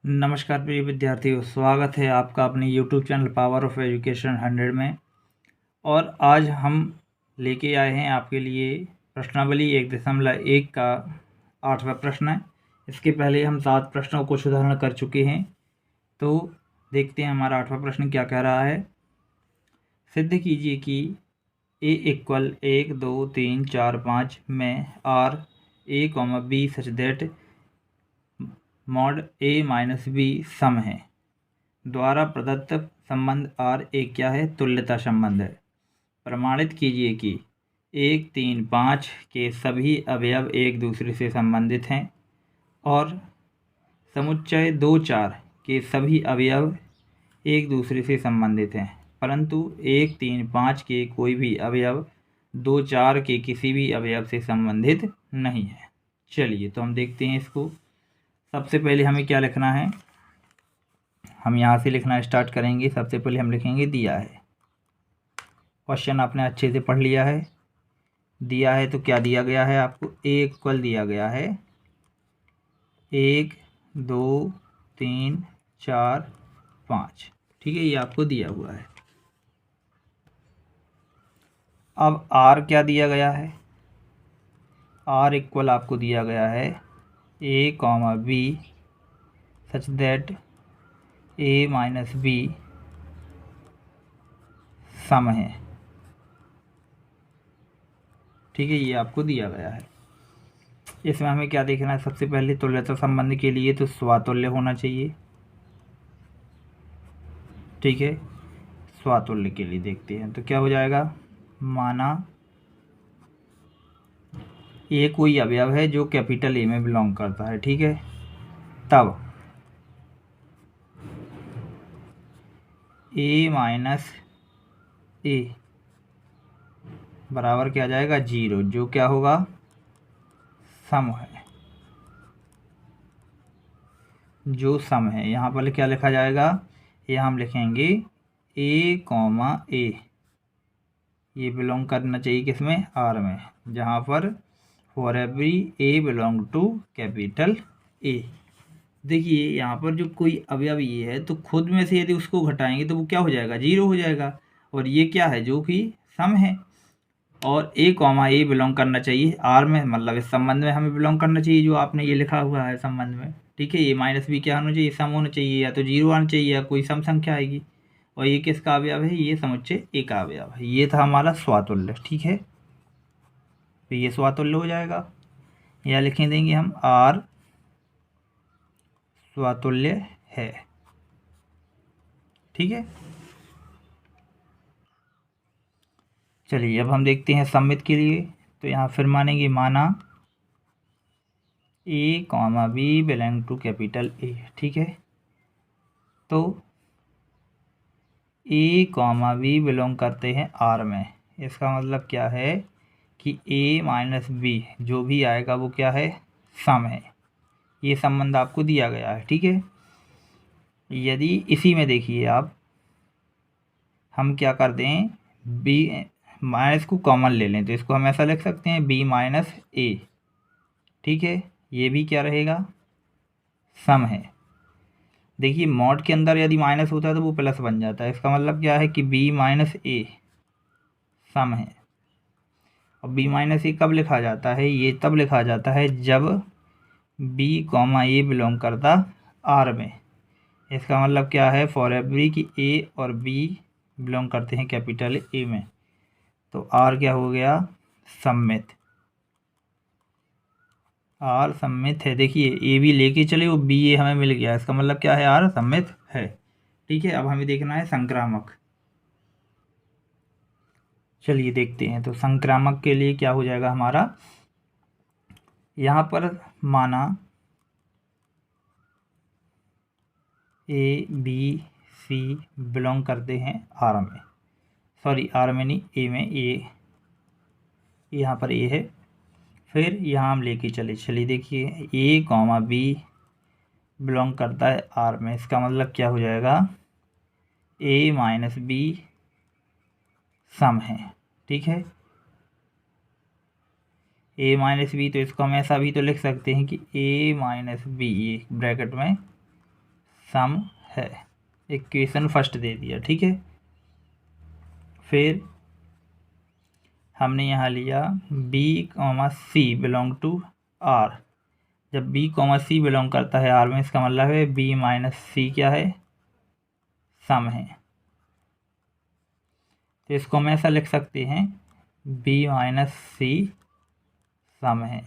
नमस्कार प्रिय विद्यार्थियों, स्वागत है आपका अपने YouTube channel power of education 100 में। और आज हम लेके आए हैं आपके लिए प्रश्नावली 1.1 का 8वां प्रश्न है। इसके पहले हम 7 प्रश्नों को सुधारण कर चुके हैं, तो देखते हैं हमारा 8वां प्रश्न क्या कह रहा है। सिद्ध कीजिए कि a इक्वल 1, 2, 3, 4, 5 में r a, b such that mod a minus b सम है। द्वारा प्रदत्त संबंध R एक क्या है? तुल्यता संबंध है। प्रमाणित कीजिए कि 1, 3, 5 के सभी अवयव एक दूसरे से संबंधित हैं और समुच्चय 2, 4 के सभी अवयव एक दूसरे से संबंधित हैं, परंतु 1, 3, 5 के कोई भी अवयव 2, 4 के किसी भी अवयव से संबंधित नहीं है। चलिए तो हम देखते हैं इसको। सबसे पहले हमें क्या लिखना है, हम यहाँ से लिखना स्टार्ट करेंगे। सबसे पहले हम लिखेंगे दिया है। क्वेश्चन आपने अच्छे से पढ़ लिया है। दिया है तो क्या दिया गया है आपको? a इक्वल दिया गया है 1, 2, 3, 4, 5। ठीक है, ये आपको दिया हुआ है। अब r क्या दिया गया है? r इक्वल आपको दिया गया है a, b such that a minus b सम है। ठीक है, ये आपको दिया गया है। इसमें हमें क्या देखना है? सबसे पहले तुल्यता संबंध के लिए तो स्वातुल्य होना चाहिए। ठीक है, स्वातुल्य के लिए देखते हैं तो क्या हो जाएगा। माना ए कोई अवयव है जो कैपिटल ए में बिलोंग करता है। ठीक है, तब ए माइनस ए बराबर क्या आ जाएगा? 0, जो क्या होगा? सम है। जो सम है, यहाँ पर क्या लिखा जाएगा? ये हम लिखेंगे a, a ये बिलोंग करना चाहिए किसमें? R में, जहाँ पर for every a belong to capital A। देखिए यहाँ पर जो कोई अवयव ये है तो खुद में से यदि उसको घटाएंगे तो वो क्या हो जाएगा? 0 हो जाएगा। और ये क्या है? जो कि सम है। और a, a बिलोंग करना चाहिए R में, मतलब इस संबंध में हमें बिलोंग करना चाहिए जो आपने ये लिखा हुआ है संबंध में। ठीक है, ये माइनस b क्या होना चाहिए? सम होना चाहिए, या तो 0 आना चाहिए या कोई सम संख्या आएगी। और ये किसका अवयव है? ये समुच्चय a का अवयव है। ये था हमारा स्वातुल्य। ठीक है, तो ये स्वातुल्य हो जाएगा। या लिखे देंगे हम R स्वातुल्य है। ठीक है, चलिए अब हम देखते हैं सममित के लिए। तो यहाँ फिर मानेंगे माना a, b belong to capital A। ठीक है, तो a, b बिलोंग करते हैं R में। इसका मतलब क्या है कि a माइनस b जो भी आएगा वो क्या है? सम है। ये संबंध आपको दिया गया है। ठीक है, यदि इसी में देखिए आप, हम क्या कर दें, b माइनस को कॉमन ले लें तो इसको हम ऐसा लिख सकते हैं b माइनस a। ठीक है, ये भी क्या रहेगा? सम है। देखिए मॉड के अंदर यदि माइनस होता है तो वो प्लस बन जाता है। इसका मतलब क्या है कि b माइनस a सम है। और b माइनस a कब लिखा जाता है? ये तब लिखा जाता है जब b, a बिलोंग करता R में। इसका मतलब क्या है? फॉर एवरी की a और b बिलोंग करते हैं कैपिटल A में, तो R क्या हो गया? सम्मित। R सम्मित है। देखिए a भी लेके चले, वो b a हमें मिल गया। इसका मतलब क्या है? R सम्मित है। ठीक है, अब हमें देखना है संक्रामक। चलिए देखते हैं। तो संक्रामक के लिए क्या हो जाएगा हमारा? यहाँ पर माना a, b, c बिलोंग करते हैं R में, सॉरी R में नहीं, A में। A यहाँ पर A है। फिर यहाँ हम लेके चलिए देखिए a, b बिलोंग करता है R में। इसका मतलब क्या हो जाएगा? a माइनस b सम है। ठीक है, a माइनस बी, तो इसको हम ऐसा भी तो लिख सकते हैं कि a माइनस बी, ये ब्रैकेट में सम है। इक्वेशन फर्स्ट दे दिया, ठीक है। फिर हमने यहाँ लिया B, C belong to R। जब B, C बिलोंग करता है R में, इसका मतलब है B-C क्या है, सम है। तो इसको हम ऐसा लिख सकते हैं B-C सम है,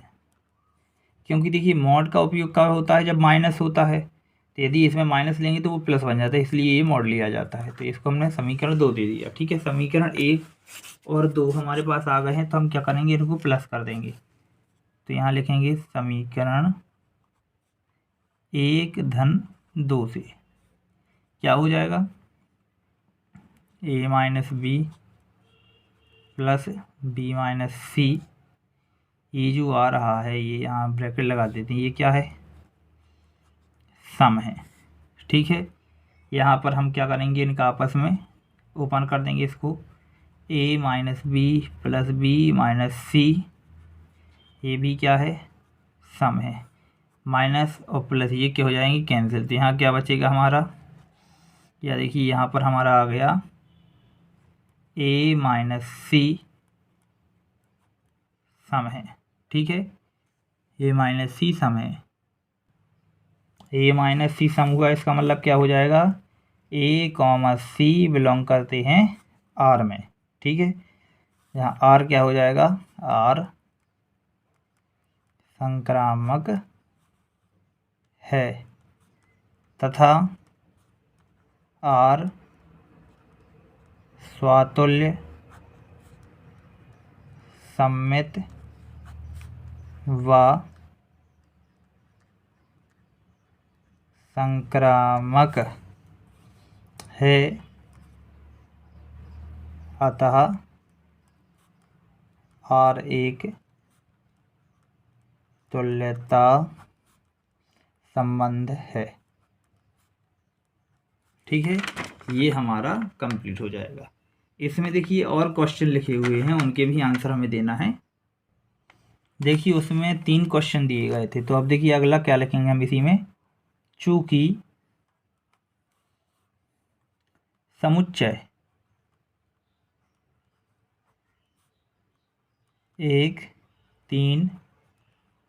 क्योंकि देखिए मॉड का उपयोग कब होता है, जब माइनस होता है। तो यदि इसमें माइनस लेंगे तो वो प्लस बन जाता है, इसलिए ये मॉड लिया जाता है। तो इसको हमने समीकरण 2 दे दिया, ठीक है। समीकरण 1 और 2 हमारे पास आ गए हैं, तो हम क्या करेंगे, इनको प्लस कर देंगे। तो यहाँ लिखेंगे समीकरण 1 धन 2 से क्या हो जाएगा, A-B प्लस B-C। ये जो आ रहा है, ये यहाँ ब्रैकेट लगा देते हैं, ये क्या है, सम है, ठीक है। यहाँ पर हम क्या करेंगे, इनका आपस में ओपन कर देंगे इसको, A-B प्लस B-C। ये भी क्या है, सम है। माइनस और प्लस ये क्या हो जाएंगे, कैंसिल। तो यहाँ क्या बचेगा हमारा, या देखिए यहाँ पर हमारा आ गया A-C सम है, ठीक है। A-C सम है। A-C सम हुआ, इसका मतलब क्या हो जाएगा, A-C बिलोंग करते हैं R में, ठीक है। यहाँ R क्या हो जाएगा, R संक्रामक है तथा R स्वातुल्य सम्मित व संक्रामक है, अतः R एक तुल्यता संबंध है, ठीक है। ये हमारा कंप्लीट हो जाएगा। इसमें देखिए और क्वेश्चन लिखे हुए हैं, उनके भी आंसर हमें देना है। देखिए उसमें 3 क्वेश्चन दिए गए थे, तो अब देखिए अगला क्या लिखेंगे हम इसी में, चूंकि समुच्चय 1, 3,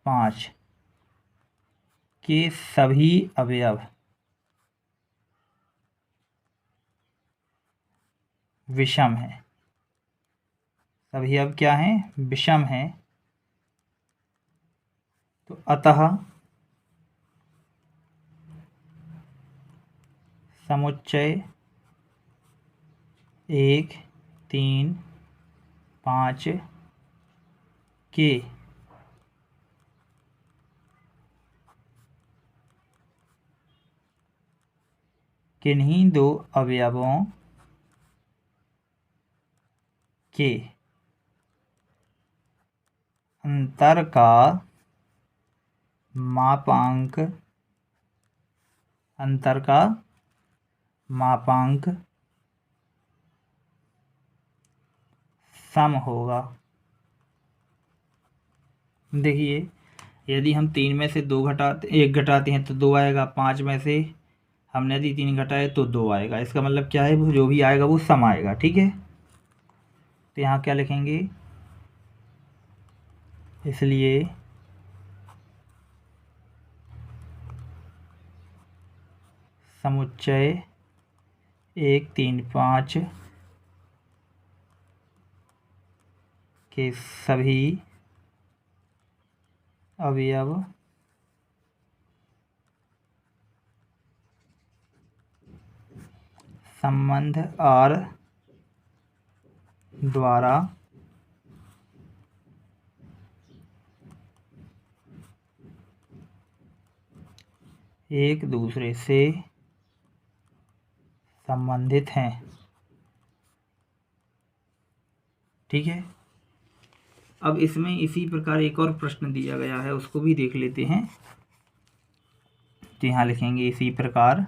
5 के सभी अवयव विषम है, सभी अब क्या हैं, विषम है। तो अतः समुच्चय 1, 3, 5 के किन्हीं 2 अवयवों के अंतर का मापांक, अंतर का मापांक सम होगा। देखिए यदि हम 3 में से 1 घटाते हैं तो 2 आएगा, 5 में से हमने यदि 3 घटाए तो 2 आएगा। इसका मतलब क्या है, वो जो भी आएगा वो सम आएगा, ठीक है। तो यहाँ क्या लिखेंगे, इसलिए समुच्चय 1, 3, 5 के सभी अवयव संबंध R द्वारा एक दूसरे से संबंधित हैं, ठीक है। अब इसमें इसी प्रकार एक और प्रश्न दिया गया है, उसको भी देख लेते हैं। तो यहाँ लिखेंगे इसी प्रकार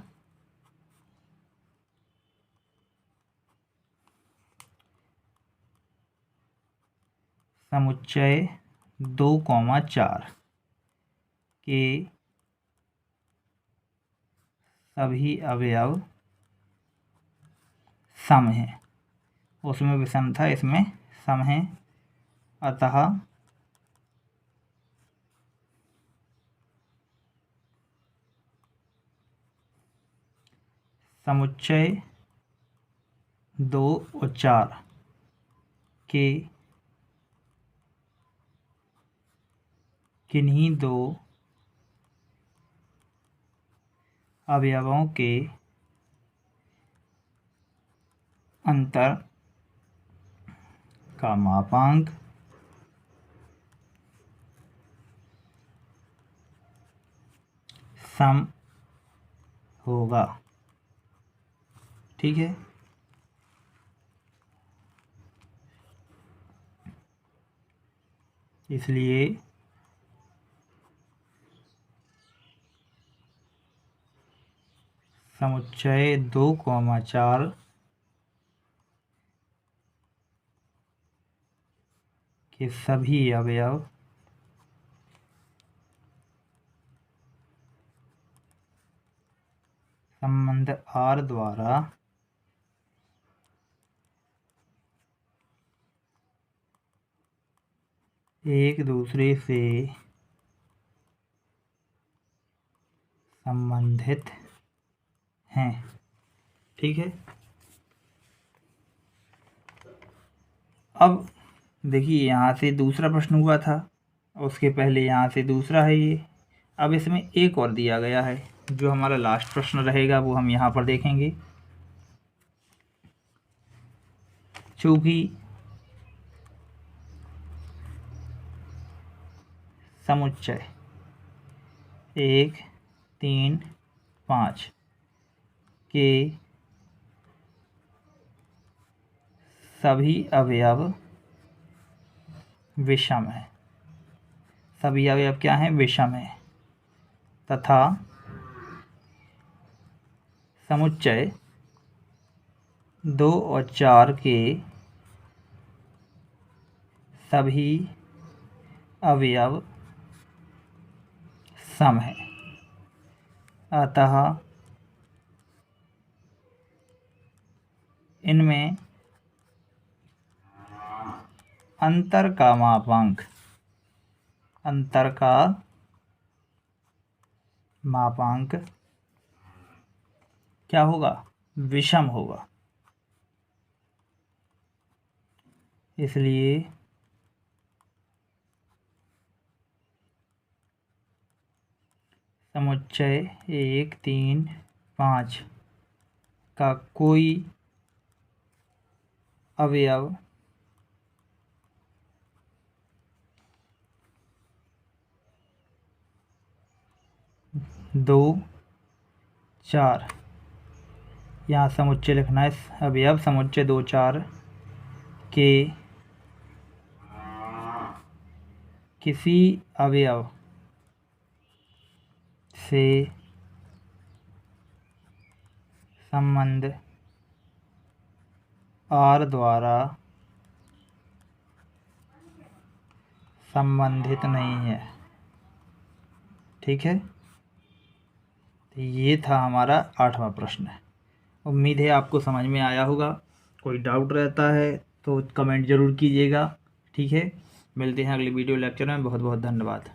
समुच्चय 2, 4 के सभी अवयव सम हैं। उसमें विषम था, इसमें सम है। अतः समुच्चय 2 और 4 के किन्हीं दो अवयवों के अंतर का मापांक सम होगा। ठीक है, इसलिए समुच्चय 2, 4 के सभी अवयव संबंध R द्वारा एक दूसरे से संबंधित हैं। ठीक है, अब देखिए यहाँ से दूसरा प्रश्न हुआ था, उसके पहले यहाँ से दूसरा है ये। अब इसमें एक और दिया गया है, जो हमारा लास्ट प्रश्न रहेगा वो हम यहाँ पर देखेंगे। चूँकि समुच्चय 1, 3, 5 के सभी अवयव विषम है, सभी अवयव क्या हैं? विषम है। तथा समुच्चय 2 और 4 के सभी अवयव सम है। अतः इनमें अंतर का मापांक क्या होगा? विषम होगा। इसलिए समुच्चय 1, 3, 5 का कोई अवयव दो, 4, यहाँ समुच्चय लिखना है। अवयव समुच्चय 2, 4 के किसी अवयव से संबंध R द्वारा संबंधित नहीं है। ठीक है, तो ये था हमारा 8वां प्रश्न। उम्मीद है आपको समझ में आया होगा। कोई डाउट रहता है तो कमेंट ज़रूर कीजिएगा। ठीक है, मिलते हैं अगले वीडियो लेक्चर में। बहुत बहुत धन्यवाद।